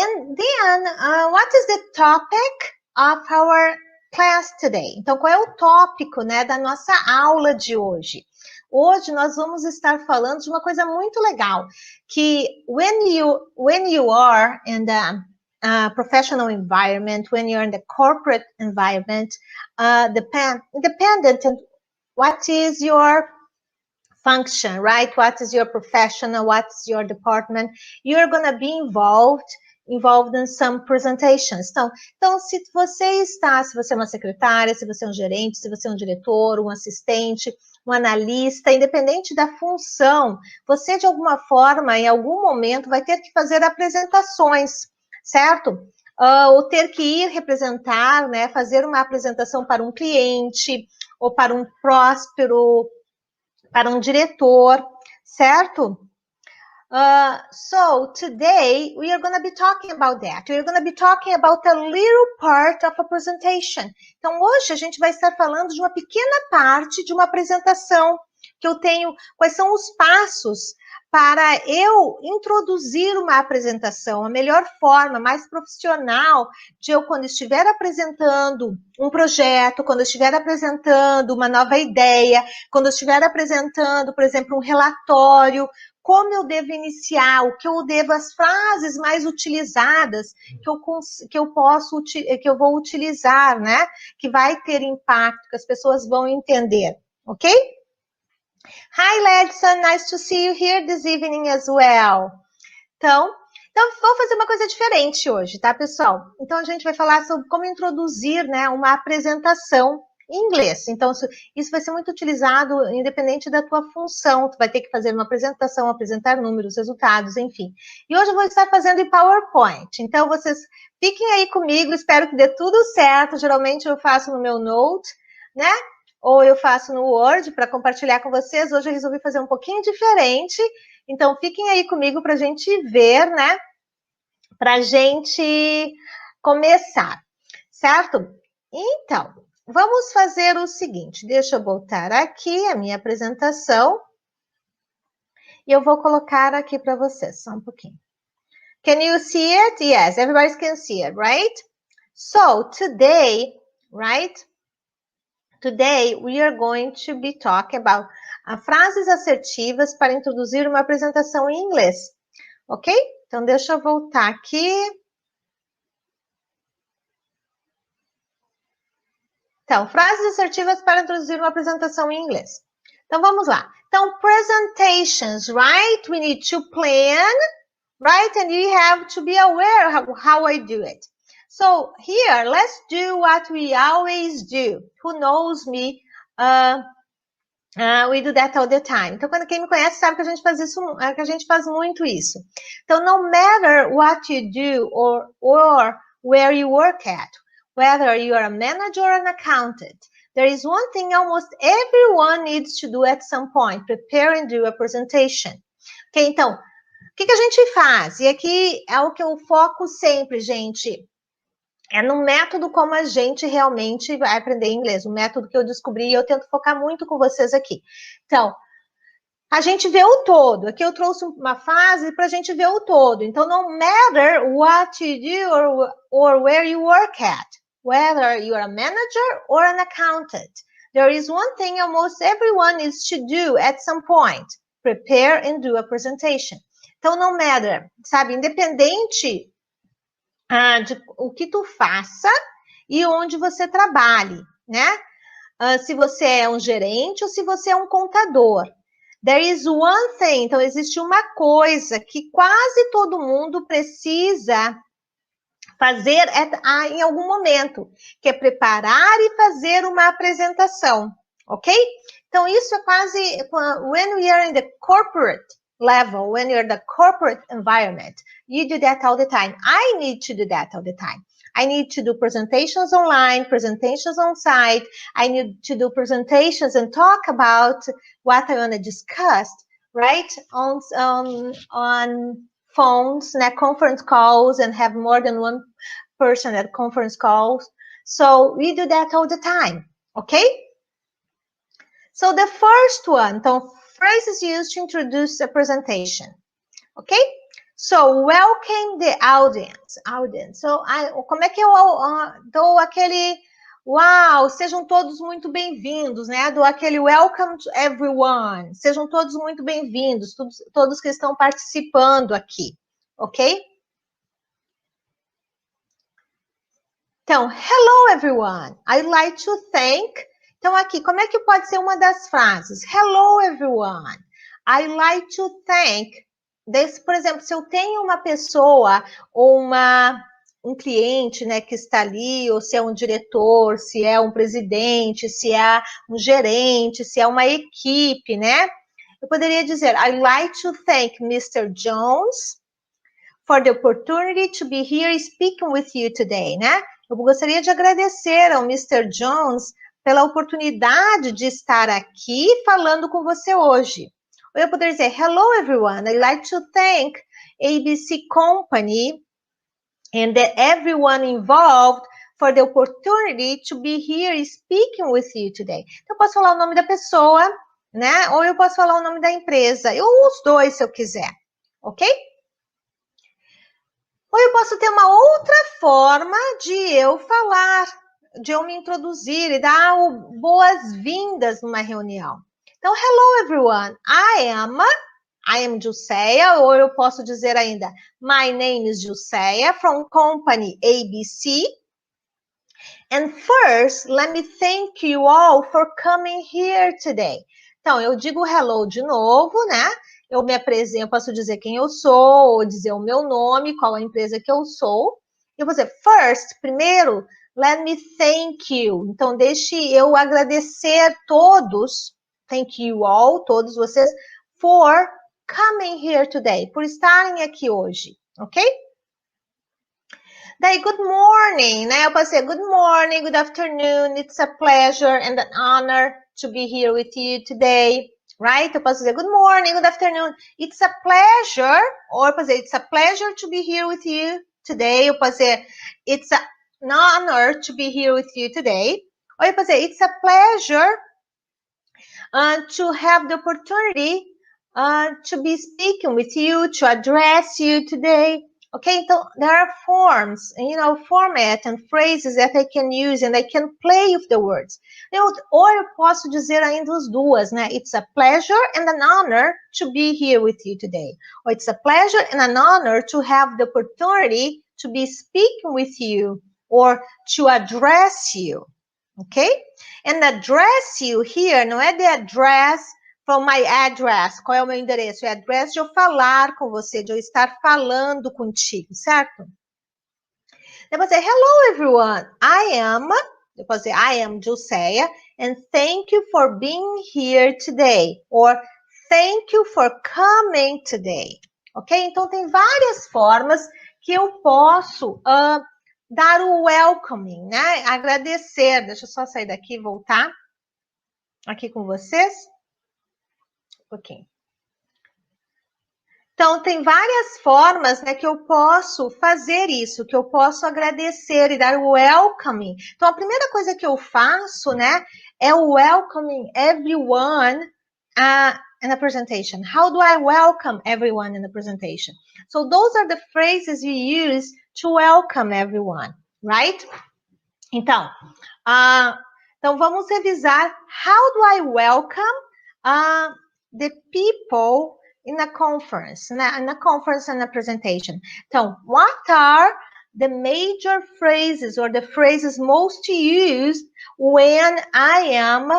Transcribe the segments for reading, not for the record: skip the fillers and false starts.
and then, what is the topic of our class today? Então, qual é o tópico, né, da nossa aula de hoje? Hoje nós vamos estar falando de uma coisa muito legal, que when you are in the professional environment, when you're in the corporate environment, independent of what is your function, right? What is your professional, what's your department, you're going to be involved in some presentations. Então, se você é uma secretária, se você é um gerente, se você é um diretor, um assistente, um analista, independente da função, você de alguma forma, em algum momento, vai ter que fazer apresentações, certo? Ou ter que ir representar, né, fazer uma apresentação para um cliente, ou para um próspero, para um diretor, certo? So today we are going to be talking about that. We are going to be talking about a little part of a presentation. Então hoje a gente vai estar falando de uma pequena parte de uma apresentação que eu tenho. Quais são os passos para eu introduzir uma apresentação, a melhor forma, mais profissional de eu, quando estiver apresentando um projeto, quando eu estiver apresentando uma nova ideia, quando eu estiver apresentando, por exemplo, um relatório, como eu devo iniciar, o que eu devo, as frases mais utilizadas que eu vou utilizar, né? Que vai ter impacto, que as pessoas vão entender, ok? Hi, Ledson, nice to see you here this evening as well. Então, vou fazer uma coisa diferente hoje, tá, pessoal? Então, a gente vai falar sobre como introduzir, né, uma apresentação em inglês. Então, isso vai ser muito utilizado independente da tua função. Tu vai ter que fazer uma apresentação, apresentar números, resultados, enfim. E hoje eu vou estar fazendo em PowerPoint. Então, vocês fiquem aí comigo, espero que dê tudo certo. Geralmente eu faço no meu Note, né? Ou eu faço no Word para compartilhar com vocês. Hoje eu resolvi fazer um pouquinho diferente. Então, fiquem aí comigo para a gente ver, né? Para a gente começar, certo? Então, vamos fazer o seguinte. Deixa eu voltar aqui a minha apresentação. E eu vou colocar aqui para vocês, só um pouquinho. Can you see it? Yes, everybody can see it, right? So, today, right? Today, we are going to be talking about frases assertivas para introduzir uma apresentação em inglês, ok? Então, deixa eu voltar aqui. Então, frases assertivas para introduzir uma apresentação em inglês. Então, vamos lá. Então, presentations, right? We need to plan, right? And you have to be aware how I do it. So here, let's do what we always do. Who knows me? We do that all the time. Então, quem me conhece sabe que a gente faz isso, que a gente faz muito isso. Então, no matter what you do or where you work at, whether you are a manager or an accountant, there is one thing almost everyone needs to do at some point: prepare and do a presentation. Ok? Então, o que a gente faz? E aqui é o que eu foco sempre, gente. É no método como a gente realmente vai aprender inglês, o método que eu descobri e eu tento focar muito com vocês aqui. Então, a gente vê o todo. Aqui eu trouxe uma frase para a gente ver o todo. Então, no matter what you do or where you work at, whether you're a manager or an accountant, there is one thing almost everyone needs to do at some point: prepare and do a presentation. Então, no matter, sabe, independente de o que tu faça e onde você trabalhe, né? Se você é um gerente ou se você é um contador. There is one thing, então existe uma coisa que quase todo mundo precisa fazer em algum momento, que é preparar e fazer uma apresentação, ok? Então isso é quase, when we are in the corporate level, when you're in the corporate environment, you do that all the time. I need to do that all the time. I need to do presentations online, presentations on site. I need to do presentations and talk about what I want to discuss, right? On phones, conference calls, and have more than one person at conference calls. So we do that all the time, okay? So the first one, então, phrases used to introduce a presentation, okay? So, welcome the audience. So, como é que eu dou aquele... Uau, sejam todos muito bem-vindos, né? Dou aquele welcome to everyone. Sejam todos muito bem-vindos, todos que estão participando aqui, ok? Então, hello everyone. I'd like to thank... Então, aqui, como é que pode ser uma das frases? Hello everyone. I'd like to thank... Por exemplo, se eu tenho uma pessoa ou um cliente, né, que está ali, ou se é um diretor, se é um presidente, se é um gerente, se é uma equipe, né? Eu poderia dizer, I'd like to thank Mr. Jones for the opportunity to be here speaking with you today, né? Eu gostaria de agradecer ao Mr. Jones pela oportunidade de estar aqui falando com você hoje. Ou eu poderia dizer, hello everyone, I'd like to thank ABC Company and everyone involved for the opportunity to be here speaking with you today. Então, eu posso falar o nome da pessoa, né? Ou eu posso falar o nome da empresa. Eu os dois, se eu quiser, ok? Ou eu posso ter uma outra forma de eu falar, de eu me introduzir e dar boas-vindas numa reunião. Então, hello everyone, I am Juseia, ou eu posso dizer ainda, my name is Juseia from company ABC. And first, let me thank you all for coming here today. Então, eu digo hello de novo, né? Eu me apresento, posso dizer quem eu sou, ou dizer o meu nome, qual a empresa que eu sou. Eu vou dizer, first, primeiro, let me thank you. Então, deixe eu agradecer todos, thank you all, todos vocês, for coming here today, por estarem aqui hoje, ok? Daí, good morning, né? Eu posso dizer, good morning, good afternoon, it's a pleasure and an honor to be here with you today, right? Eu posso dizer, good morning, good afternoon, it's a pleasure, ou eu posso dizer, it's a pleasure to be here with you today. Eu posso dizer, it's an honor to be here with you today. Ou eu posso dizer, it's a pleasure to have the opportunity to be speaking with you, to address you today. Okay, so there are forms, format and phrases that I can use and I can play with the words. Ou eu posso dizer ainda as duas, né? It's a pleasure and an honor to be here with you today. Or it's a pleasure and an honor to have the opportunity to be speaking with you or to address you. Okay? And address you here não é the address from my address. Qual é o meu endereço? É address de eu falar com você, de eu estar falando contigo, certo? Depois é hello everyone. Eu posso dizer I am Juseia and thank you for being here today. Or thank you for coming today. Ok? Então tem várias formas que eu posso dar o welcoming, né? Agradecer. Deixa eu só sair daqui e voltar aqui com vocês. Um pouquinho. Então, tem várias formas, né, que eu posso fazer isso, que eu posso agradecer e dar o welcoming. Então, a primeira coisa que eu faço, né, é o welcoming everyone in a presentation. How do I welcome everyone in the presentation? So, those are the phrases you use to welcome everyone, right? Então, vamos revisar. How do I welcome the people in a conference, in a conference and a presentation? Então, what are the major phrases or the phrases most used when I am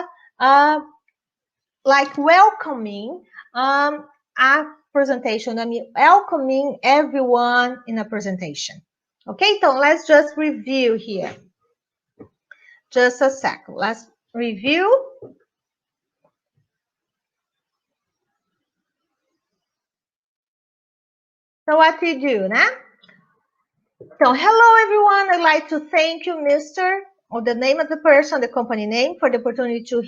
like welcoming a presentation? I'm welcoming everyone in a presentation. Okay, então let's just review here. Just a second. Let's review. So what we do, né? So hello everyone. I'd like to thank you, Mr. or the name of the person, the company name, for the opportunity to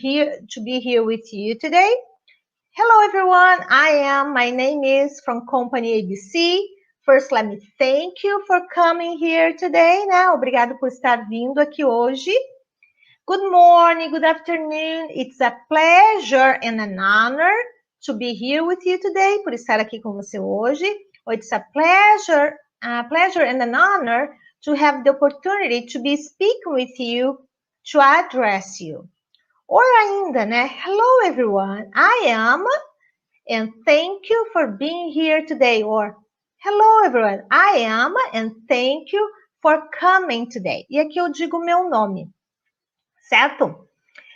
be here with you today. Hello everyone. My name is from company ABC. First, let me thank you for coming here today, né? Obrigado por estar vindo aqui hoje. Good morning, good afternoon. It's a pleasure and an honor to be here with you today, por estar aqui com você hoje. It's a pleasure and an honor to have the opportunity to be speaking with you, to address you. Or ainda, né? Hello, everyone. I am, and thank you for being here today. Or, hello, everyone. I am, and thank you for coming today. E aqui eu digo meu nome, certo?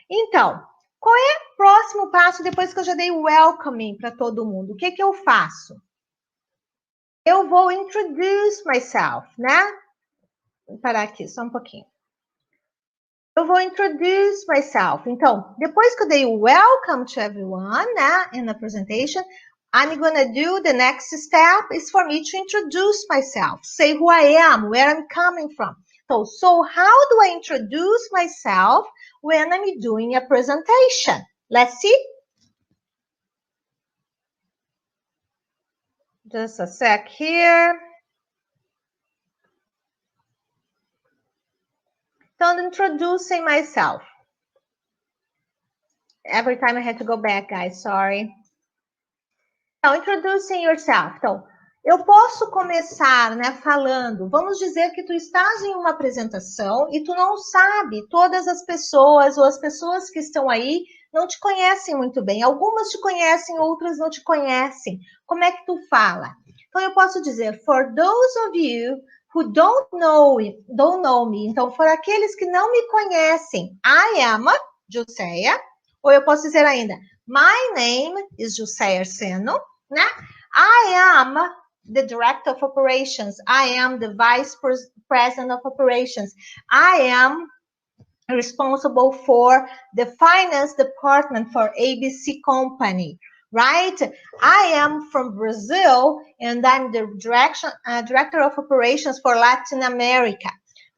Então, qual é o próximo passo depois que eu já dei welcoming para todo mundo? O que que eu faço? Eu vou introduce myself, né? Vou parar aqui só um pouquinho. Eu vou introduce myself. Então, depois que eu dei welcome to everyone, né, in the presentation, I'm gonna do the next step is for me to introduce myself, say who I am, where I'm coming from. So how do I introduce myself when I'm doing a presentation? Let's see. Just a sec here. So introducing myself. Every time I had to go back, guys, sorry. Então, introducing yourself. Então, eu posso começar, né, falando, vamos dizer que tu estás em uma apresentação e tu não sabe, todas as pessoas ou as pessoas que estão aí não te conhecem muito bem. Algumas te conhecem, outras não te conhecem. Como é que tu fala? Então, eu posso dizer, for those of you who don't know me. Então, for aqueles que não me conhecem, I am Jusceia. Ou eu posso dizer ainda, my name is Jusceia Arseno, né? I am the Director of Operations. I am the Vice President of Operations. I am responsible for the Finance Department for ABC Company, right? I am from Brazil and I'm the Director of Operations for Latin America.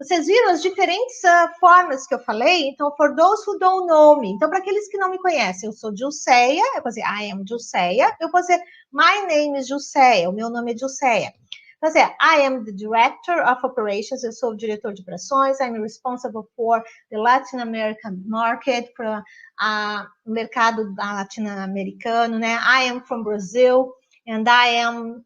Vocês viram as diferentes formas que eu falei? Então, for those who don't know me. Então, para aqueles que não me conhecem, eu sou Jusceia, eu posso dizer I am Jusceia, eu posso dizer my name is Jusceia, o meu nome é Jusceia. Então, assim, I am the Director of Operations, eu sou o diretor de operações, I'm responsible for the Latin American market, para o mercado latino-americano, né? I am from Brazil, and I am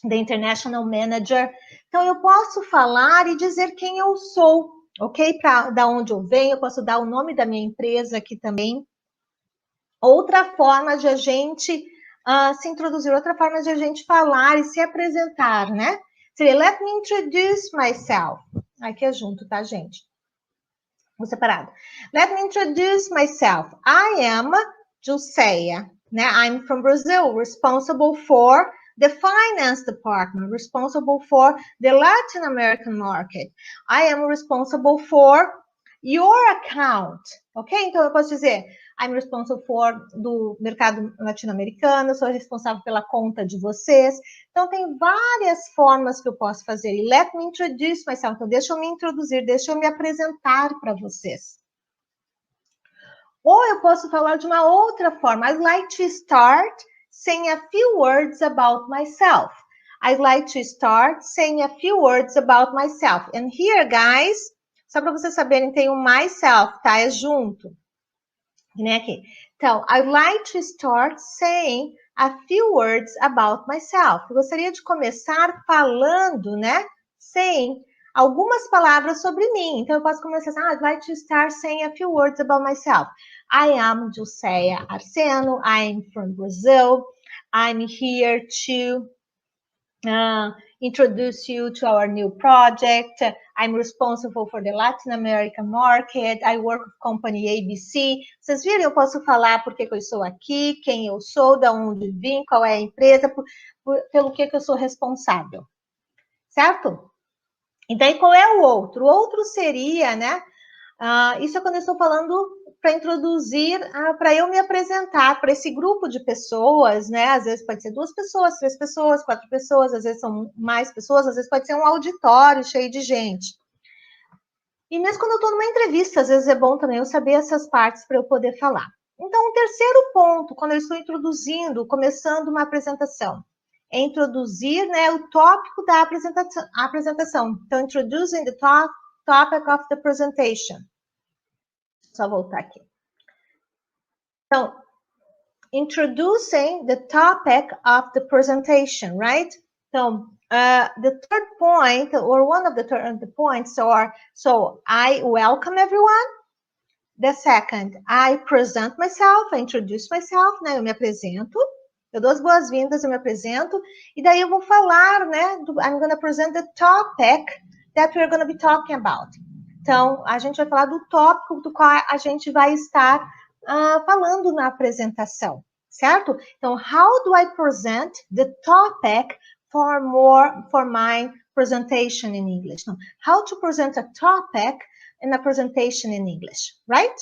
the International Manager. Então, eu posso falar e dizer quem eu sou, ok? Da onde eu venho, eu posso dar o nome da minha empresa aqui também. Outra forma de a gente se introduzir, outra forma de a gente falar e se apresentar, né? Seria, let me introduce myself. Aqui é junto, tá, gente? Vou separado. Let me introduce myself. I am Jusceia, né? I'm from Brazil, responsible for the finance department, responsible for the Latin American market. I am responsible for your account, ok? Então, eu posso dizer, I'm responsible for do mercado latino-americano, sou responsável pela conta de vocês. Então, tem várias formas que eu posso fazer. E let me introduce myself. Então, deixa eu me introduzir, deixa eu me apresentar para vocês. Ou eu posso falar de uma outra forma. I'd like to start saying a few words about myself. I'd like to start saying a few words about myself. And here, guys, só para vocês saberem, tem o myself, tá? É junto. Né, aqui. Então, I'd like to start saying a few words about myself. Eu gostaria de começar falando, né? Saying algumas palavras sobre mim. Então, eu posso começar assim, I'd like to start saying a few words about myself. I am Jusceia Arseno. I'm from Brazil. I'm here to introduce you to our new project. I'm responsible for the Latin American market. I work with company ABC. Vocês viram? Eu posso falar por que eu estou aqui, quem eu sou, de onde vim, qual é a empresa, pelo que eu sou responsável. Certo? E daí, qual é o outro? O outro seria, né? Isso é quando eu estou falando para introduzir, para eu me apresentar para esse grupo de pessoas, né? Às vezes pode ser 2 pessoas, 3 pessoas, 4 pessoas, às vezes são mais pessoas, às vezes pode ser um auditório cheio de gente. E mesmo quando eu estou numa entrevista, às vezes é bom também eu saber essas partes para eu poder falar. Então, o terceiro ponto, quando eu estou introduzindo, começando uma apresentação, é introduzir, né, o tópico da apresentação. Então, introducing the topic of the presentation. Só voltar aqui. Então, introducing the topic of the presentation, right? Então, the third point, or one of the points, so I welcome everyone. The second, I present myself, I introduce myself, né? Eu me apresento, eu dou as boas-vindas, eu me apresento, e daí eu vou falar, né? I'm going to present the topic that we're going to be talking about. Então, a gente vai falar do tópico do qual a gente vai estar falando na apresentação, certo? Então, how do I present the topic for my presentation in English? Então, how to present a topic in a presentation in English, right?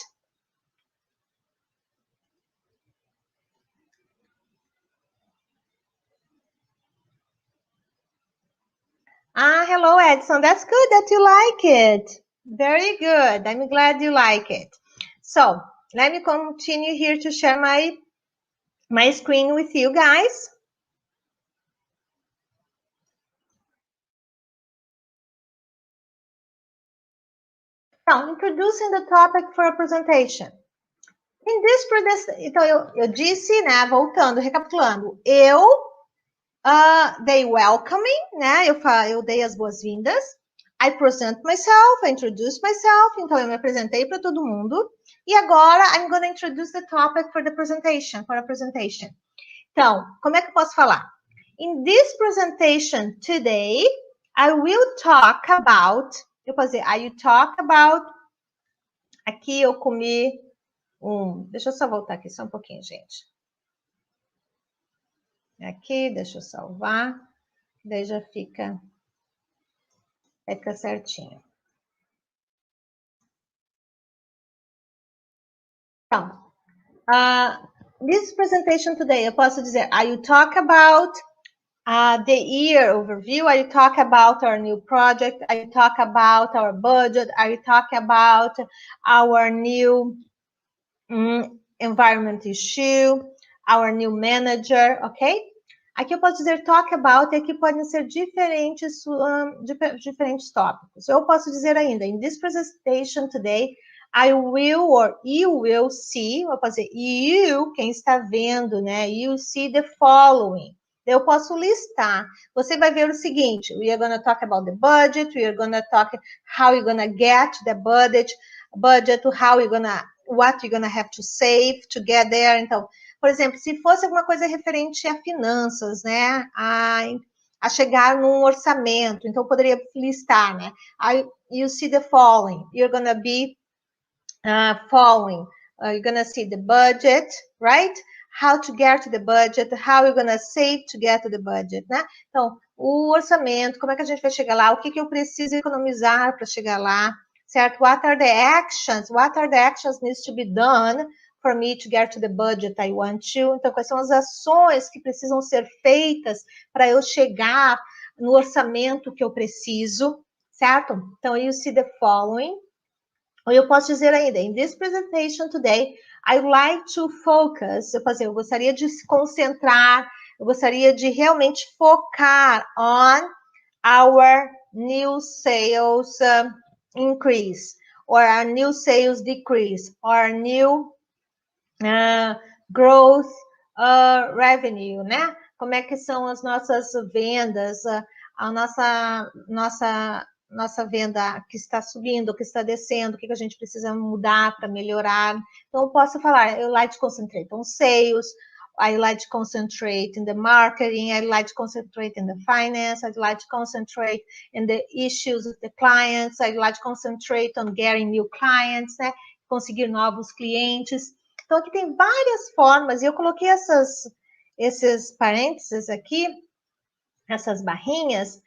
Hello, Edson. That's good that you like it. Very good. I'm glad you like it. So, let me continue here to share my screen with you guys. Então, introducing the topic for a presentation. Então, eu disse, né, voltando, recapitulando, they welcome me, né, eu dei as boas-vindas, I present myself, I introduce myself, então eu me apresentei para todo mundo, e agora I'm going to introduce the topic for a presentation. Então, como é que eu posso falar? In this presentation today, I will talk about, eu posso dizer, I will talk about, aqui eu comi deixa eu só voltar aqui só um pouquinho, gente. Aqui, deixa eu salvar, daí já fica certinho. Então, this presentation today, eu posso dizer, I will talk about the year overview, I will talk about our new project, I will talk about our budget, I will talk about our new environment issue, our new manager, ok? Aqui eu posso dizer talk about, e aqui podem ser diferentes tópicos. Eu posso dizer ainda, in this presentation today, I will or you will see, eu posso dizer you, quem está vendo, né? You see the following. Eu posso listar. Você vai ver o seguinte, we are going to talk about the budget, we are going to talk how you're going to get the budget, how you're going to, what you're going to have to save to get there. Então, por exemplo, se fosse alguma coisa referente a finanças, né, a chegar num orçamento, então eu poderia listar, né, you see the following, you're going to be following, you're going to see the budget, right? How to get to the budget, how you're going to save to get to the budget, né? Então, o orçamento, como é que a gente vai chegar lá, o que eu preciso economizar para chegar lá, certo? What are the actions needs to be done for me to get to the budget I want to? Então, quais são as ações que precisam ser feitas para eu chegar no orçamento que eu preciso, certo? Então, you see the following. Ou eu posso dizer ainda, in this presentation today, I would like to focus, eu gostaria de se concentrar, eu gostaria de realmente focar on our new sales increase, or our new sales decrease, or new growth revenue, né? Como é que são as nossas vendas, a nossa venda que está subindo, que está descendo, o que a gente precisa mudar para melhorar. Então, eu posso falar, eu like to concentrate on sales, I like to concentrate in the marketing, I like to concentrate in the finance, I'd like to concentrate in the issues with the clients, I'd like to concentrate on getting new clients, né? Conseguir novos clientes. Então, aqui tem várias formas, e eu coloquei esses parênteses aqui, essas barrinhas,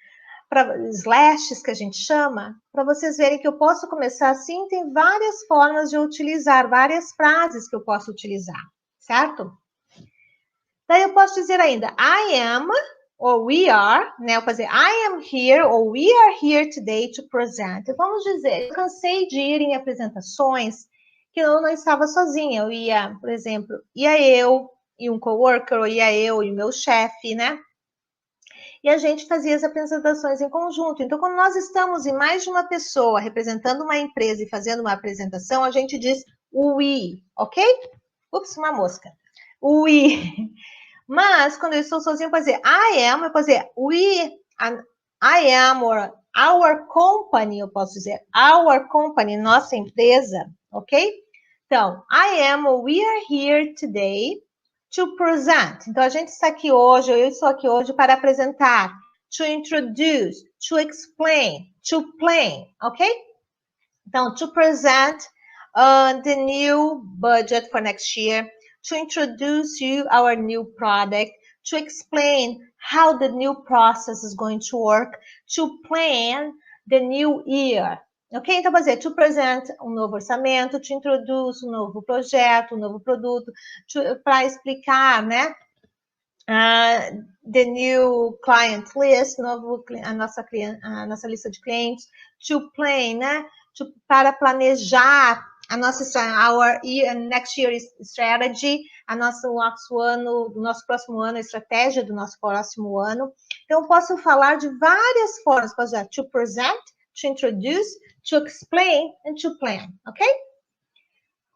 para slashes que a gente chama, para vocês verem que eu posso começar assim, tem várias formas de eu utilizar, várias frases que eu posso utilizar, certo? Daí eu posso dizer ainda, I am, ou we are, né? Eu posso dizer, I am here, ou we are here today to present. Vamos dizer, eu cansei de ir em apresentações que eu não estava sozinha, eu ia, por exemplo, ia eu e um coworker, ou ia eu e o meu chefe, né? E a gente fazia as apresentações em conjunto. Então, quando nós estamos em mais de uma pessoa representando uma empresa e fazendo uma apresentação, a gente diz we, ok? Ups, uma mosca. We. Mas, quando eu estou sozinho, eu posso dizer I am, eu posso dizer I am, or our company, eu posso dizer our company, nossa empresa, ok? Então, I am, we are here today to present. Então, a gente está aqui hoje, eu estou aqui hoje para apresentar, to introduce, to explain, to plan, ok? Então, to present the new budget for next year, to introduce you our new product, to explain how the new process is going to work, to plan the new year. Ok? Então, vou dizer, to present um novo orçamento, to introduce um novo projeto, um novo produto, para explicar, né? The new client list, a nossa lista de clientes, to plan, né? Para planejar a nossa next year strategy, nosso próximo ano, a estratégia do nosso próximo ano. Então, eu posso falar de várias formas, posso dizer, to present, to introduce, to explain and to plan, ok?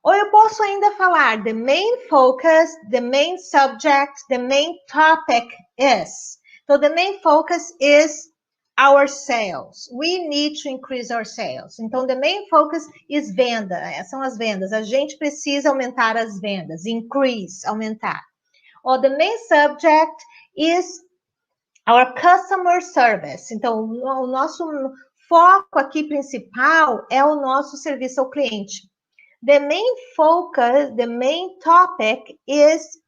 Ou eu posso ainda falar the main focus, the main subject, the main topic is. So the main focus is our sales. We need to increase our sales. Então, the main focus is venda. São as vendas. A gente precisa aumentar as vendas. Increase, aumentar. Or the main subject is our customer service. Então, o nosso foco aqui principal é o nosso serviço ao cliente. The main focus, the main topic is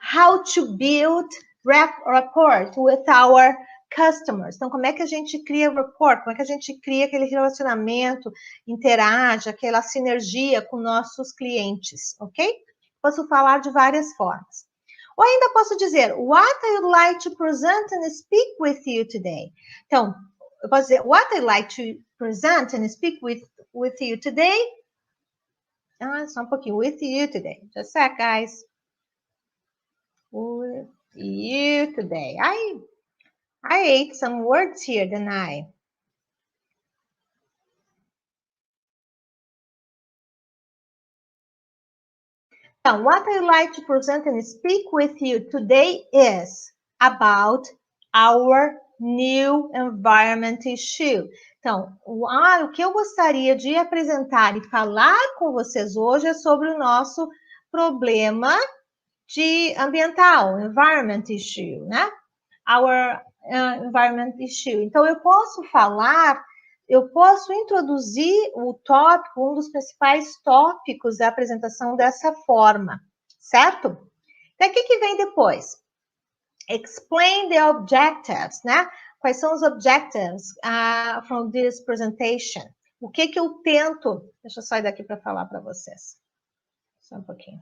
how to build rapport with our customers. Então, como é que a gente cria rapport? Como é que a gente cria aquele relacionamento, interage, aquela sinergia com nossos clientes, ok? Posso falar de várias formas. Ou ainda posso dizer, what I would like to present and speak with you today. Então, eu posso dizer, what I like to present and speak with you today. Só um pouquinho. With you today. Just a sec, guys. With you today. I ate some words here, didn't I? Então, what I like to present and speak with you today is about our new environment issue. Então, o que eu gostaria de apresentar e falar com vocês hoje é sobre o nosso problema de ambiental, environment issue, né? Our environment issue. Então, eu posso introduzir o tópico, um dos principais tópicos da apresentação dessa forma, certo? Então, o que vem depois? Explain the objectives, né? Quais são os objectives from this presentation? O que eu tento... Deixa eu sair daqui para falar para vocês. Só um pouquinho.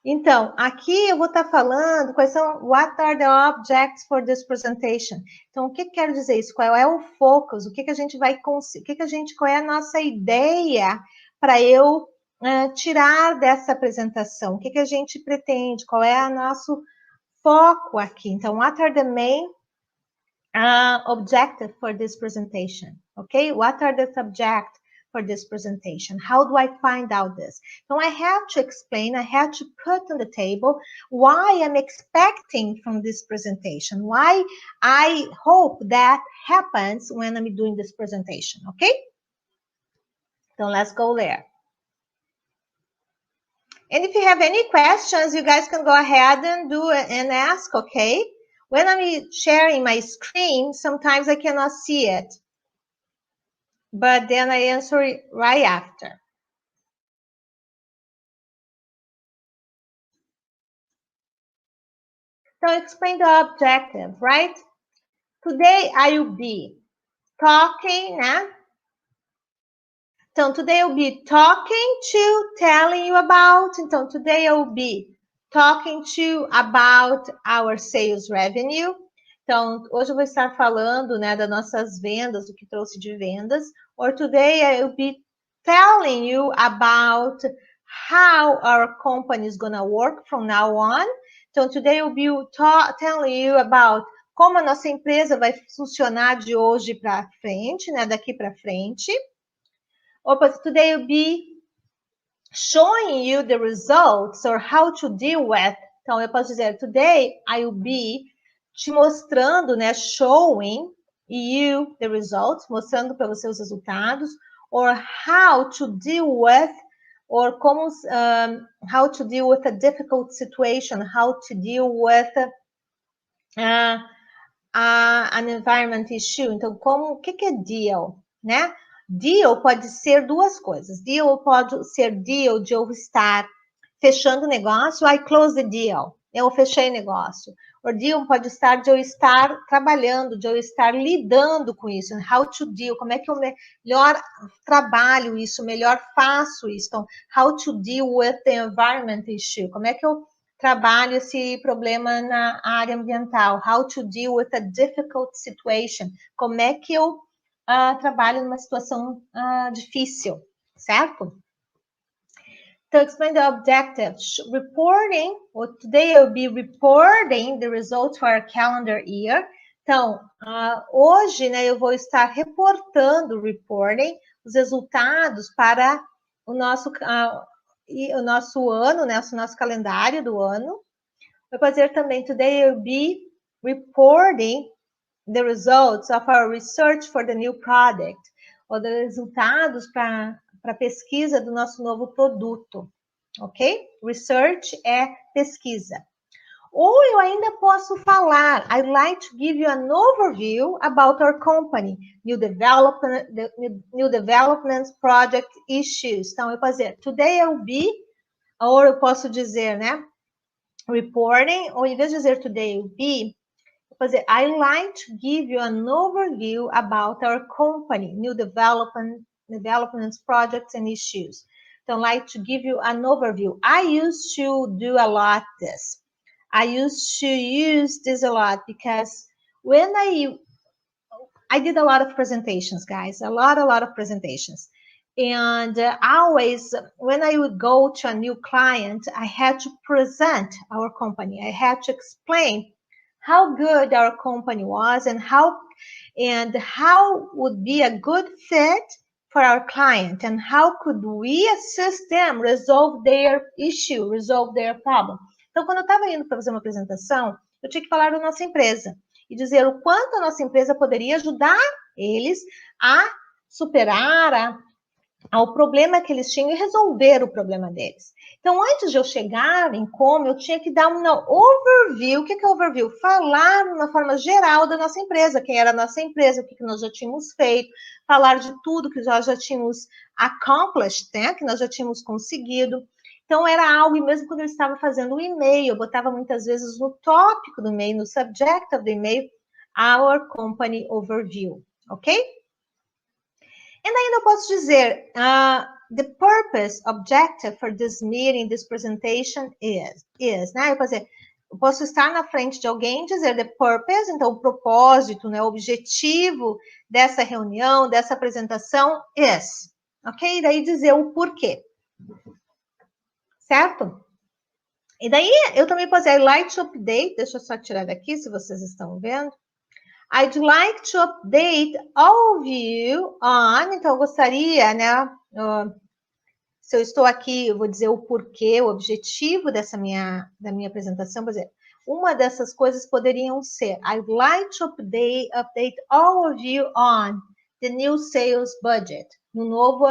Então, aqui eu vou estar falando quais são, what are the objects for this presentation. Então, o que quer dizer isso? Qual é o focus? O que a gente vai conseguir? Qual é a nossa ideia para eu tirar dessa apresentação? O que a gente pretende? Qual é o nosso foco aqui? Então, what are the main objectives for this presentation? Okay? What are the subjects for this presentation? How do I find out this? So I have to explain, I have to put on the table why I'm expecting from this presentation, why I hope that happens when I'm doing this presentation, okay? So let's go there. And if you have any questions, you guys can go ahead and and ask, okay? When I'm sharing my screen, sometimes I cannot see it. But then I answer it right after. So explain the objective, right? Today I will be talking, né? Então, today I'll be talking to, telling you about. Então, today I'll be talking to about our sales revenue. Então, hoje eu vou estar falando, né, das nossas vendas, do que trouxe de vendas. Or today I'll be telling you about how our company is going to work from now on. Então, today I'll be telling you about como a nossa empresa vai funcionar de hoje para frente, né, daqui para frente. Or today I'll be showing you the results or how to deal with. Então, eu posso dizer, today I will be te mostrando, né, showing you the results, mostrando para você os resultados, or how to deal with, or como, how to deal with a difficult situation, how to deal with an environment issue. Então, o que é deal, né? Deal pode ser duas coisas. Deal pode ser deal de eu estar fechando o negócio, I close the deal, eu fechei o negócio. O deal pode estar de eu estar trabalhando, de eu estar lidando com isso, how to deal, como é que eu melhor trabalho isso, melhor faço isso. Então, how to deal with the environment issue, como é que eu trabalho esse problema na área ambiental, how to deal with a difficult situation, como é que eu trabalho numa situação difícil, certo? To explain the objectives, reporting, well, today I'll be reporting the results for our calendar year. Então, hoje, né, eu vou estar reportando, reporting, os resultados para o nosso ano, né, o nosso calendário do ano. Vou fazer também, today I'll be reporting the results of our research for the new product, ou dos resultados para a pesquisa do nosso novo produto, ok? Research é pesquisa. Ou eu ainda posso falar, I'd like to give you an overview about our company, new developments, project issues. Então, eu posso dizer, today I'll be, ou eu posso dizer, né, reporting, ou em vez de dizer today I'll be, I'd like to give you an overview about our company, new developments, projects, and issues. So I'd like to give you an overview. I used to do a lot this. I used to use this a lot because when I did a lot of presentations, guys, a lot of presentations. And always, when I would go to a new client, I had to present our company. I had to explain how good our company was and how would be a good fit for our client and how could we assist them resolve their issue, resolve their problem. Então, quando eu estava indo para fazer uma apresentação, eu tinha que falar da nossa empresa e dizer o quanto a nossa empresa poderia ajudar eles a superar ao problema que eles tinham e resolver o problema deles. Então, antes de eu chegar em como, eu tinha que dar uma overview. O que é overview? Falar de uma forma geral da nossa empresa, quem era a nossa empresa, o que nós já tínhamos feito, falar de tudo que nós já tínhamos accomplished, né? Que nós já tínhamos conseguido. Então, era algo, e mesmo quando eu estava fazendo o e-mail, eu botava muitas vezes no tópico do e-mail, no subject of the e-mail, our company overview, ok? E ainda eu posso dizer, the purpose, objective for this meeting, this presentation is, né? Eu posso estar na frente de alguém e dizer the purpose, então o propósito, né? O objetivo dessa reunião, dessa apresentação is, ok? E daí dizer o porquê, certo? E daí eu também posso dizer, I like to update, deixa eu só tirar daqui, se vocês estão vendo. I'd like to update all of you on, então eu gostaria, né, se eu estou aqui, eu vou dizer o porquê, o objetivo da minha apresentação, por exemplo, uma dessas coisas poderiam ser, I'd like to update all of you on the new sales budget, no novo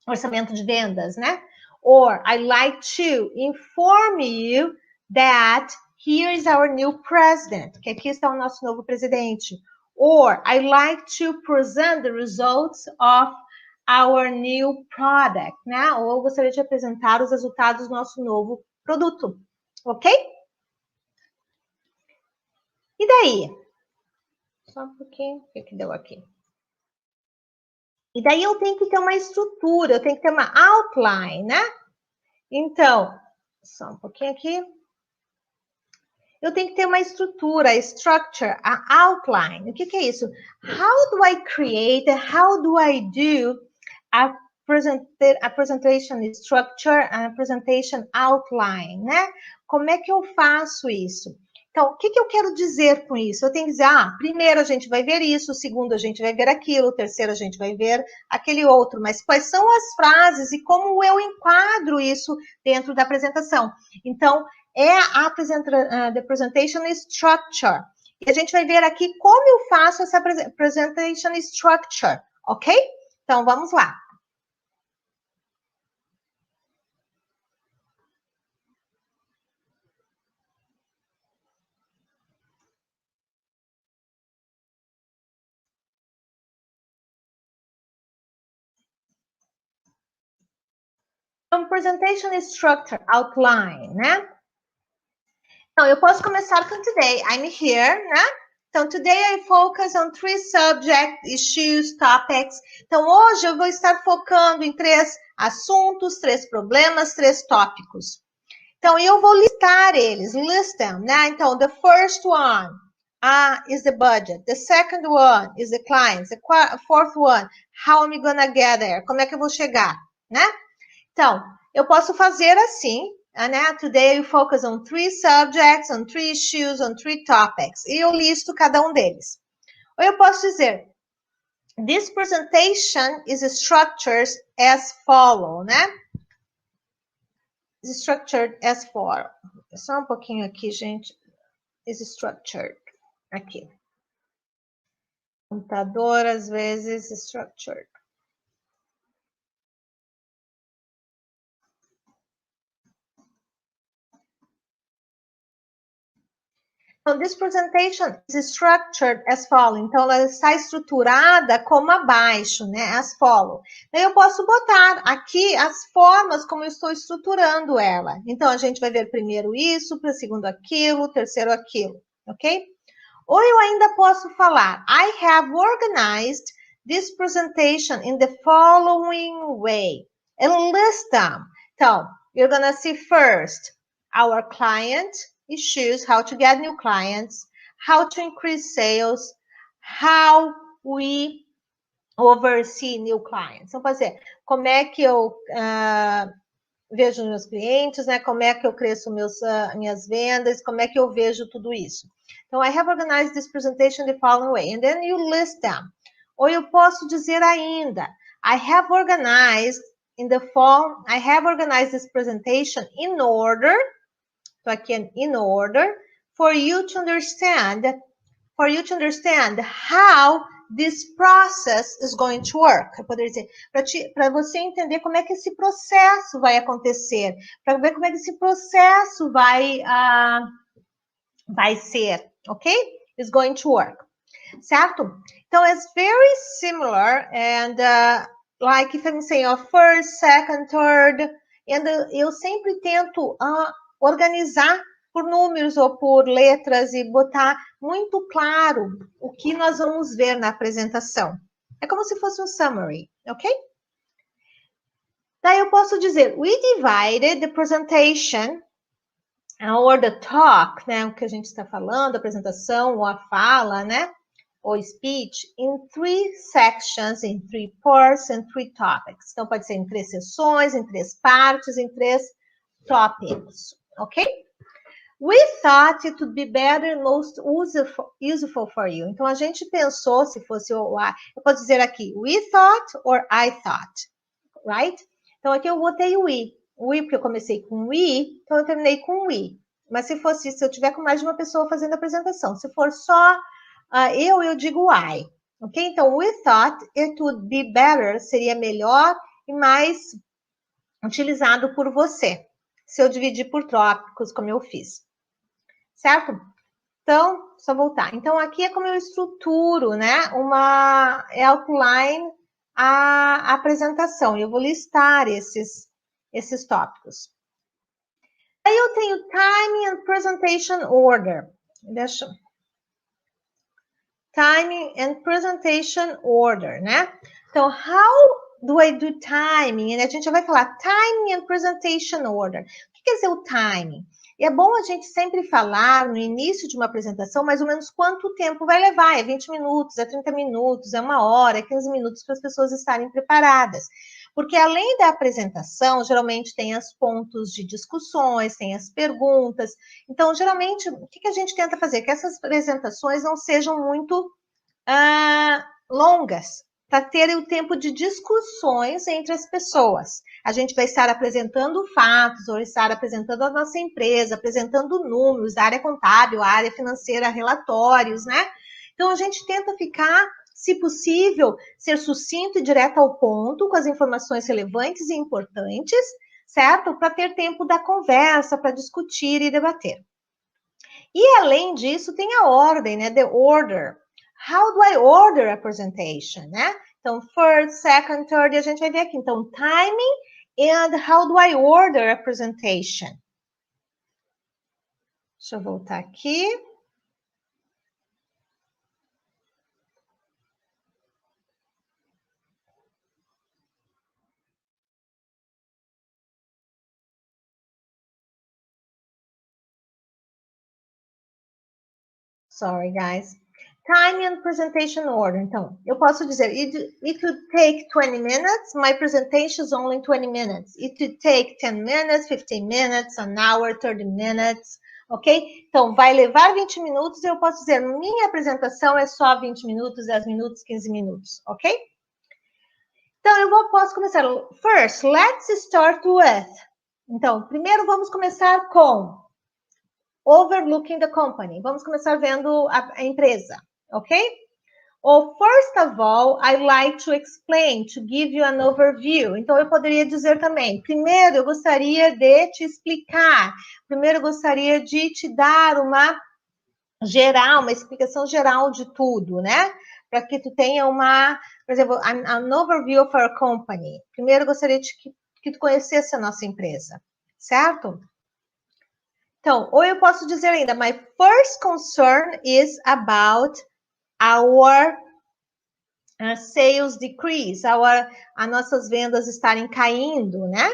orçamento de vendas, né? Or, I'd like to inform you that here is our new president, que aqui está o nosso novo presidente. Or, I'd like to present the results of our new product, né? Ou eu gostaria de apresentar os resultados do nosso novo produto, ok? E daí? Só um pouquinho, o que deu aqui? E daí eu tenho que ter uma estrutura, eu tenho que ter uma outline, né? Então, só um pouquinho aqui. Eu tenho que ter uma estrutura, a structure, a outline. O que é isso? How do I create, how do I do a presentation structure, a presentation outline, né? Como é que eu faço isso? Então, o que eu quero dizer com isso? Eu tenho que dizer, primeiro a gente vai ver isso, segundo a gente vai ver aquilo, terceiro a gente vai ver aquele outro, mas quais são as frases e como eu enquadro isso dentro da apresentação. Então, é the presentation structure. E a gente vai ver aqui como eu faço essa presentation structure, ok? Então, vamos lá. Então, presentation structure, outline, né? Então, eu posso começar com today. I'm here, né? Então, today I focus on 3 subject issues, topics. Então, hoje eu vou estar focando em 3 assuntos, 3 problemas, 3 tópicos. Então, eu vou listar eles, list them, né? Então, the first one is the budget. The second one is the clients. The fourth one, how am I gonna get there? Como é que eu vou chegar, né? Então, eu posso fazer assim, né? Today you focus on 3 subjects, on 3 issues, on 3 topics. E eu listo cada um deles. Ou eu posso dizer, this presentation is structured as follow, né? Is structured as follow. Só um pouquinho aqui, gente. Is structured. Aqui. Computador, às vezes, structured. Então, this presentation is structured as follow. Então, ela está estruturada como abaixo, né? As follow. Então, eu posso botar aqui as formas como eu estou estruturando ela. Então, a gente vai ver primeiro isso, para segundo aquilo, terceiro aquilo, ok? Ou eu ainda posso falar, I have organized this presentation in the following way. And list them. Então, you're gonna see first, our client issues, how to get new clients, how to increase sales, how we oversee new clients. Então, pode ser, como é que eu vejo meus clientes, né? Como é que eu cresço minhas vendas, como é que eu vejo tudo isso. Então, I have organized this presentation the following way, and then you list them. Ou eu posso dizer ainda, I have organized this presentation in order, estou aqui in order, for you to understand how this process is going to work. Eu poderia dizer, para você entender como é que esse processo vai acontecer, para ver como é que esse processo vai ser, ok? It's going to work, certo? Então, it's very similar, and like if I'm saying first, second, third, and eu sempre tento organizar por números ou por letras e botar muito claro o que nós vamos ver na apresentação. É como se fosse um summary, ok? Daí eu posso dizer, we divided the presentation or the talk, né, o que a gente está falando, a apresentação ou a fala, né, ou speech, in 3 sections, in 3 parts and 3 topics. Então, pode ser em 3 sessões, em 3 partes, em 3 tópicos, ok? We thought it would be better, most useful for you. Então, a gente pensou, se fosse o I, eu posso dizer aqui, we thought or I thought, right? Então, aqui eu botei o we. We, porque eu comecei com we, então eu terminei com we. Mas se eu tiver com mais de uma pessoa fazendo a apresentação, se for só eu digo I, ok? Então, we thought it would be better, seria melhor e mais utilizado por você, se eu dividir por tópicos, como eu fiz. Certo? Então, só voltar. Então, aqui é como eu estruturo, né? Uma outline a apresentação. Eu vou listar esses tópicos. Aí eu tenho timing and presentation order. Timing and presentation order, né? Então, how do I do timing? A gente já vai falar timing and presentation order. O que quer dizer o timing? E é bom a gente sempre falar no início de uma apresentação mais ou menos quanto tempo vai levar. É 20 minutos, é 30 minutos, é 1 hora, é 15 minutos para as pessoas estarem preparadas. Porque além da apresentação, geralmente tem os pontos de discussões, tem as perguntas. Então, geralmente, o que a gente tenta fazer? Que essas apresentações não sejam muito longas, para terem o tempo de discussões entre as pessoas. A gente vai estar apresentando fatos, ou estar apresentando a nossa empresa, apresentando números da área contábil, a área financeira, relatórios, né? Então, a gente tenta ficar, se possível, ser sucinto e direto ao ponto, com as informações relevantes e importantes, certo? Para ter tempo da conversa, para discutir e debater. E, além disso, tem a ordem, né? The order. How do I order a presentation, né? Então, first, second, third, e a gente vai ver aqui. Então, timing and how do I order a presentation. Deixa eu voltar aqui. Sorry, guys. Time and presentation order. Então, eu posso dizer, it could take 20 minutes. My presentation is only 20 minutes. It could take 10 minutes, 15 minutes, an hour, 30 minutes. Ok? Então, vai levar 20 minutos. Eu posso dizer, minha apresentação é só 20 minutos, 10 minutos, 15 minutos. Ok? Então, posso começar. First, let's start with. Então, primeiro vamos começar com overlooking the company. Vamos começar vendo a empresa, ok? Or first of all, I'd like to explain, to give you an overview. Então, eu poderia dizer também, primeiro, eu gostaria de te explicar. Primeiro, eu gostaria de te dar uma explicação geral de tudo, né? Para que tu tenha por exemplo, an overview of our company. Primeiro, eu gostaria de que tu conhecesse a nossa empresa, certo? Então, ou eu posso dizer ainda, my first concern is about our sales decrease, as nossas vendas estarem caindo, né?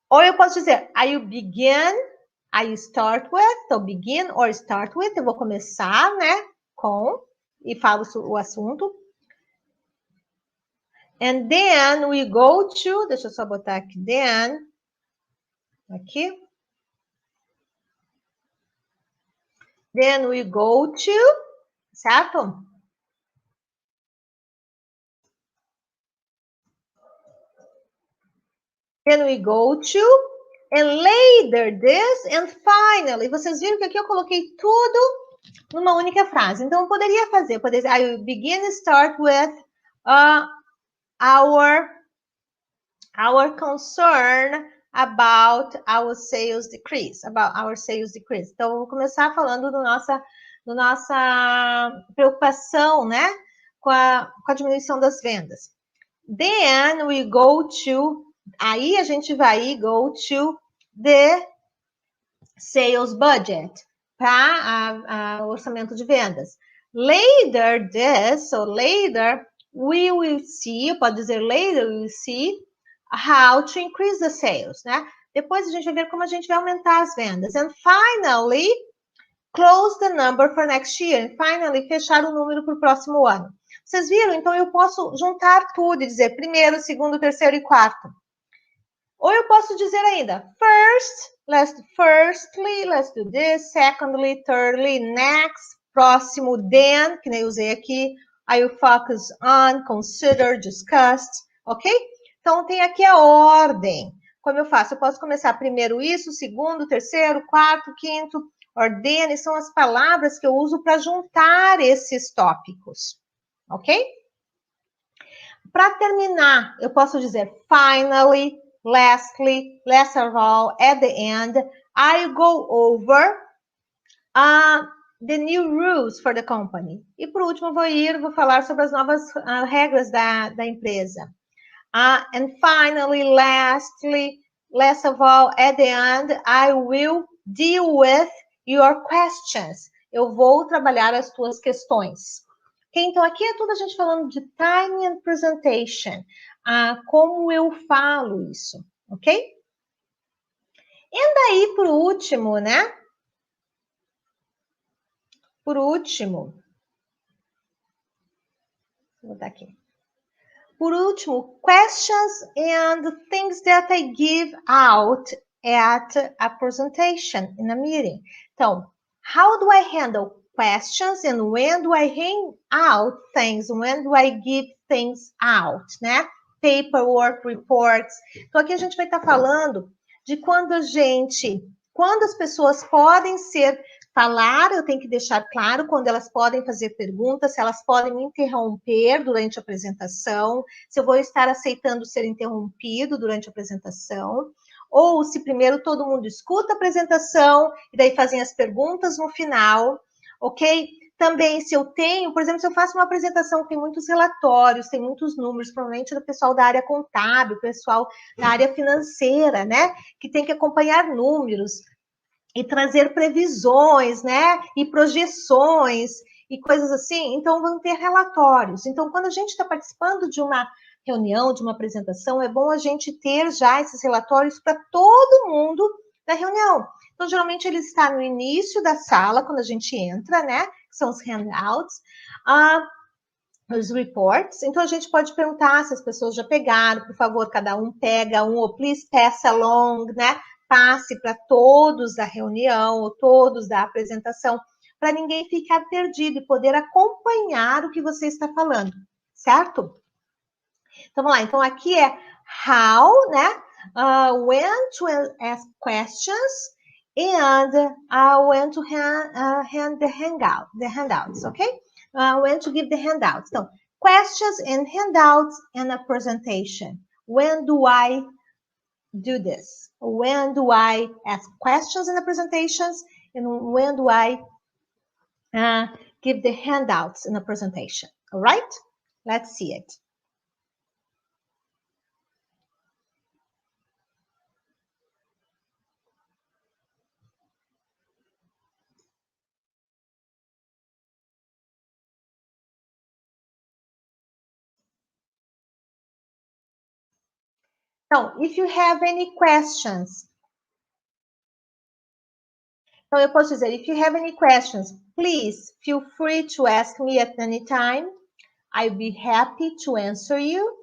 Ou eu posso dizer, I start with, então begin or start with, eu vou começar, né, com, e falo o assunto. And then we go to, deixa eu só botar aqui, aqui. Then we go to, certo? Then we go to, and later this, and finally. Vocês viram que aqui eu coloquei tudo numa única frase. Então, eu poderia dizer, I will begin and start with our concern about our sales decrease, Então, eu vou começar falando do nossa preocupação, né, com a diminuição das vendas. Then we go to, aí a gente vai go to the sales budget, para o orçamento de vendas. Later we will see, pode dizer later we will see how to increase the sales, né? Depois a gente vai ver como a gente vai aumentar as vendas. And finally, close the number for next year. And finally, fechar o número para o próximo ano. Vocês viram? Então, eu posso juntar tudo e dizer primeiro, segundo, terceiro e quarto. Ou eu posso dizer ainda, firstly, let's do this, secondly, thirdly, next, próximo, then, que nem eu usei aqui, I will focus on, consider, discussed, ok? Então, tem aqui a ordem. Como eu faço? Eu posso começar primeiro isso, segundo, terceiro, quarto, quinto, ordene, são as palavras que eu uso para juntar esses tópicos, ok? Para terminar, eu posso dizer finally, lastly, last of all, at the end, I go over the new rules for the company. E por último, vou falar sobre as novas regras da empresa. And finally, lastly, last of all, at the end, I will deal with your questions. Eu vou trabalhar as tuas questões. Okay, então, aqui é tudo a gente falando de time and presentation. Como eu falo isso, ok? E daí, por último, né? Vou botar aqui. Por último, questions and things that I give out at a presentation in a meeting. Então, how do I handle questions and when do I hand out things? When do I give things out, né? Paperwork, reports. Então, aqui a gente vai estar falando de quando as pessoas podem falar, eu tenho que deixar claro quando elas podem fazer perguntas, se elas podem me interromper durante a apresentação, se eu vou estar aceitando ser interrompido durante a apresentação, ou se primeiro todo mundo escuta a apresentação e daí fazem as perguntas no final, ok? Também, se eu tenho, por exemplo, se eu faço uma apresentação que tem muitos relatórios, tem muitos números, provavelmente do pessoal da área contábil, pessoal da área financeira, né? Que tem que acompanhar números e trazer previsões, né? E projeções e coisas assim. Então, vão ter relatórios. Então, quando a gente está participando de uma reunião, de uma apresentação, é bom a gente ter já esses relatórios para todo mundo da reunião. Então, geralmente, ele está no início da sala, quando a gente entra, né? Que são os handouts. Os reports. Então, a gente pode perguntar se as pessoas já pegaram, por favor, cada um pega um, ou please pass along, né? Passe para todos da reunião, ou todos da apresentação, para ninguém ficar perdido e poder acompanhar o que você está falando, certo? Então, vamos lá. Então, aqui é how, né? When to ask questions and when to hand the handouts, ok? When to give the handouts. Então, questions and handouts and a presentation. When do I do this? When do I ask questions in the presentations? And when do I give the handouts in the presentation? All right? Let's see it. So, if you have any questions, então eu posso dizer, if you have any questions, please feel free to ask me at any time. I'll be happy to answer you.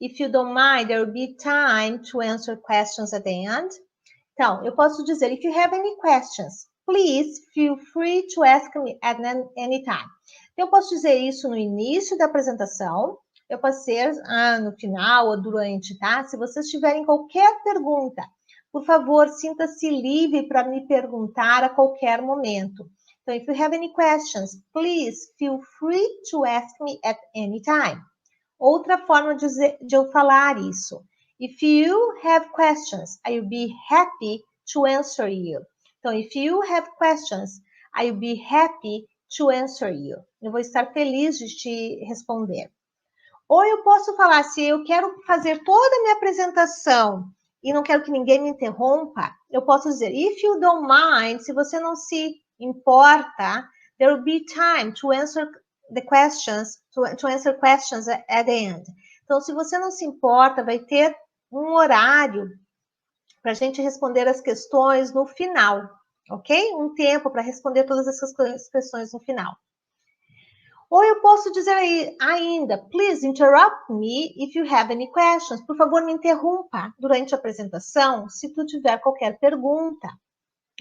If you don't mind, there will be time to answer questions at the end. Então, eu posso dizer, if you have any questions, please feel free to ask me at any time. Eu posso dizer isso no início da apresentação, eu posso dizer no final ou durante, tá? Se vocês tiverem qualquer pergunta, por favor, sinta-se livre para me perguntar a qualquer momento. Então, if you have any questions, please feel free to ask me at any time. Outra forma de eu falar isso. If you have questions, I will be happy to answer you. Então, if you have questions, I will be happy to answer you. Eu vou estar feliz de te responder. Ou eu posso falar, se eu quero fazer toda a minha apresentação e não quero que ninguém me interrompa, eu posso dizer, if you don't mind, se você não se importa, there will be time to answer the questions, to answer questions at the end. Então, se você não se importa, vai ter um horário para a gente responder as questões no final, ok? Um tempo para responder todas essas questões no final. Ou eu posso dizer ainda, please interrupt me if you have any questions. Por favor, me interrompa durante a apresentação se tu tiver qualquer pergunta,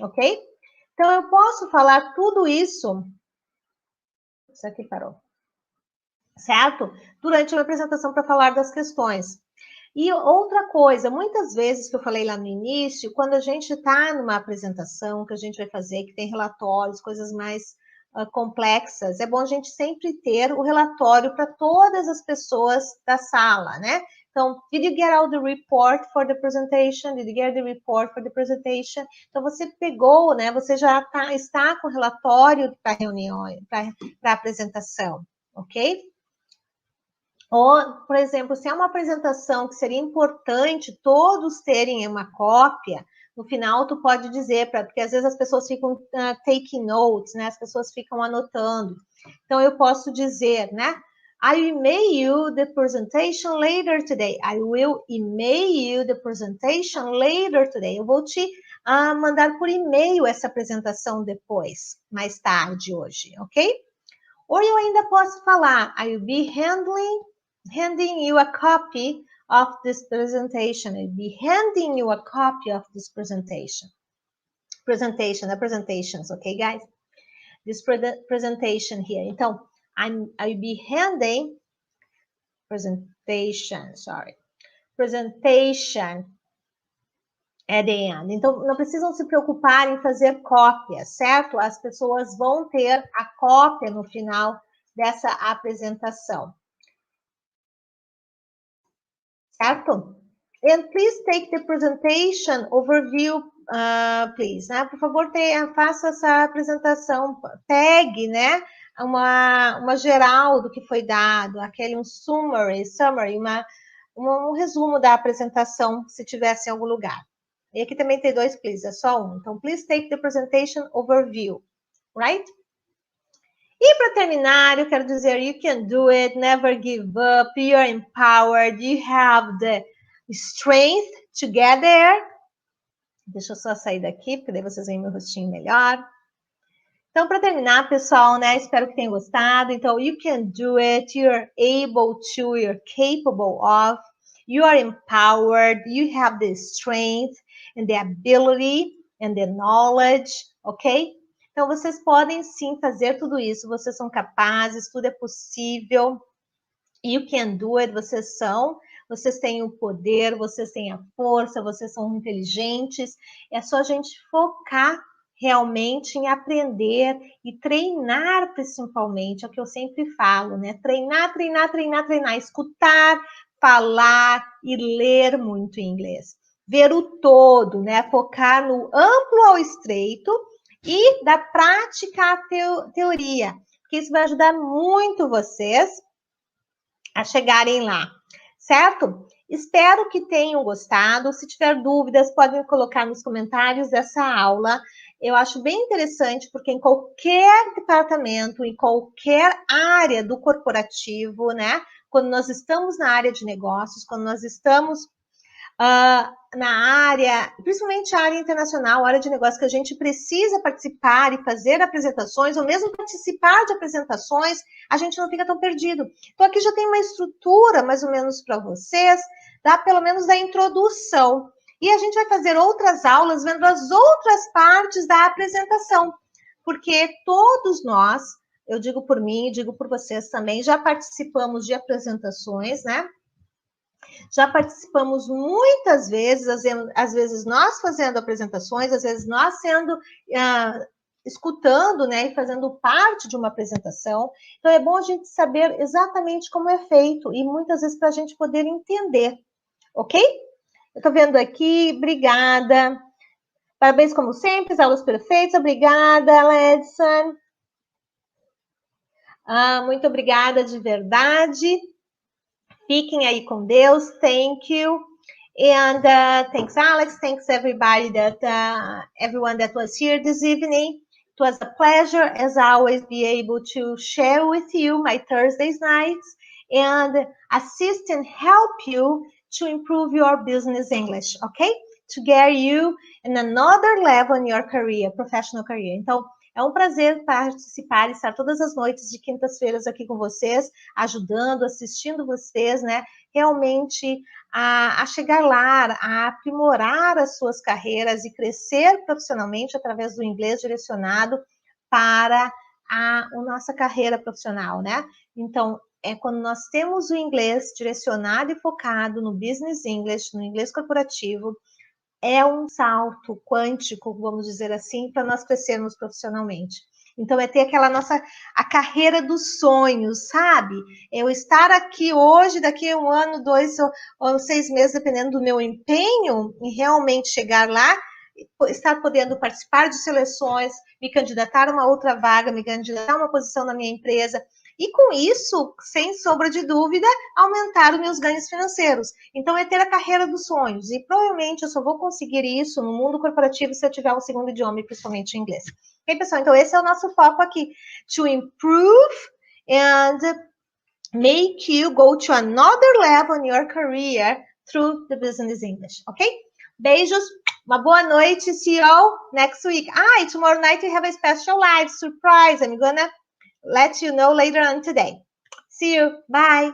ok? Então, eu posso falar tudo isso. Isso aqui parou. Certo? Durante a apresentação para falar das questões. E outra coisa, muitas vezes que eu falei lá no início, quando a gente está numa apresentação que a gente vai fazer, que tem relatórios, coisas mais complexas, é bom a gente sempre ter o relatório para todas as pessoas da sala, né? Então, did you get all the report for the presentation? Did you get the report for the presentation? Então, você pegou, né? Você já está com o relatório para a reunião, para a apresentação, ok? Ou, por exemplo, se é uma apresentação que seria importante todos terem uma cópia, no final tu pode dizer, porque às vezes as pessoas ficam taking notes, né? As pessoas ficam anotando. Então, eu posso dizer, né? I will email you the presentation later today. I will email you the presentation later today. Eu vou te mandar por e-mail essa apresentação depois, mais tarde hoje, ok? Ou eu ainda posso falar, I will be handling handing you a copy of this presentation. I'll be handing you a copy of this presentation. Presentations, okay, guys? This presentation here. Então, I'll be handing presentation at the end. Então, não precisam se preocupar em fazer cópia, certo? As pessoas vão ter a cópia no final dessa apresentação. Certo? And please take the presentation overview, please. Né? Por favor, faça essa apresentação, pegue, né? Uma geral do que foi dado, um summary, um resumo da apresentação, se tivesse em algum lugar. E aqui também tem 2 please, é só um. Então, please take the presentation overview, right? E para terminar, eu quero dizer, you can do it, never give up, you're empowered, you have the strength to get there. Deixa eu só sair daqui, porque daí vocês veem meu rostinho melhor. Então, para terminar, pessoal, né, espero que tenham gostado. Então, you can do it, you're able to, you're capable of, you are empowered, you have the strength and the ability and the knowledge, ok? Então, vocês podem sim fazer tudo isso, vocês são capazes, tudo é possível. You can do it, vocês têm o poder, vocês têm a força, vocês são inteligentes. É só a gente focar realmente em aprender e treinar principalmente, é o que eu sempre falo, né? Treinar, escutar, falar e ler muito inglês. Ver o todo, né? Focar no amplo ao estreito e da prática à teoria, porque isso vai ajudar muito vocês a chegarem lá, certo? Espero que tenham gostado. Se tiver dúvidas, podem colocar nos comentários dessa aula. Eu acho bem interessante, porque em qualquer departamento, em qualquer área do corporativo, né? Quando nós estamos na área de negócios, quando nós estamos na área, principalmente a área internacional, a área de negócio, que a gente precisa participar e fazer apresentações, ou mesmo participar de apresentações, a gente não fica tão perdido. Então, aqui já tem uma estrutura, mais ou menos, para vocês, pelo menos da introdução. E a gente vai fazer outras aulas vendo as outras partes da apresentação, porque todos nós, eu digo por mim, digo por vocês também, já participamos de apresentações, né? Já participamos muitas vezes, às vezes nós fazendo apresentações, às vezes nós escutando, né, e fazendo parte de uma apresentação. Então, é bom a gente saber exatamente como é feito e muitas vezes para a gente poder entender, ok? Eu estou vendo aqui, obrigada. Parabéns, como sempre, as aulas perfeitas. Obrigada, Ledson. Muito obrigada de verdade. Fiquem aí com Deus. Thank you. And thanks, Alex. Thanks, everybody everyone that was here this evening. It was a pleasure, as always, be able to share with you my Thursdays nights and assist and help you to improve your business English, okay? To get you in another level in your career, professional career. Então, é um prazer participar e estar todas as noites de quintas-feiras aqui com vocês, ajudando, assistindo vocês, né? Realmente a chegar lá, a aprimorar as suas carreiras e crescer profissionalmente através do inglês direcionado para a nossa carreira profissional, né? Então, é quando nós temos o inglês direcionado e focado no business English, no inglês corporativo, é um salto quântico, vamos dizer assim, para nós crescermos profissionalmente. Então, é ter a carreira dos sonhos, sabe? Eu estar aqui hoje, daqui a 1 ano, 2 ou 6 meses, dependendo do meu empenho, em realmente chegar lá, estar podendo participar de seleções, me candidatar a uma outra vaga, me candidatar a uma posição na minha empresa, e com isso, sem sombra de dúvida, aumentar os meus ganhos financeiros. Então, é ter a carreira dos sonhos. E provavelmente eu só vou conseguir isso no mundo corporativo se eu tiver um segundo idioma, principalmente o inglês. Ok, pessoal? Então, esse é o nosso foco aqui. To improve and make you go to another level in your career through the business English. Ok? Beijos. Uma boa noite. See you all next week. And tomorrow night we have a special live surprise. I'm gonna let you know later on today. See you. Bye.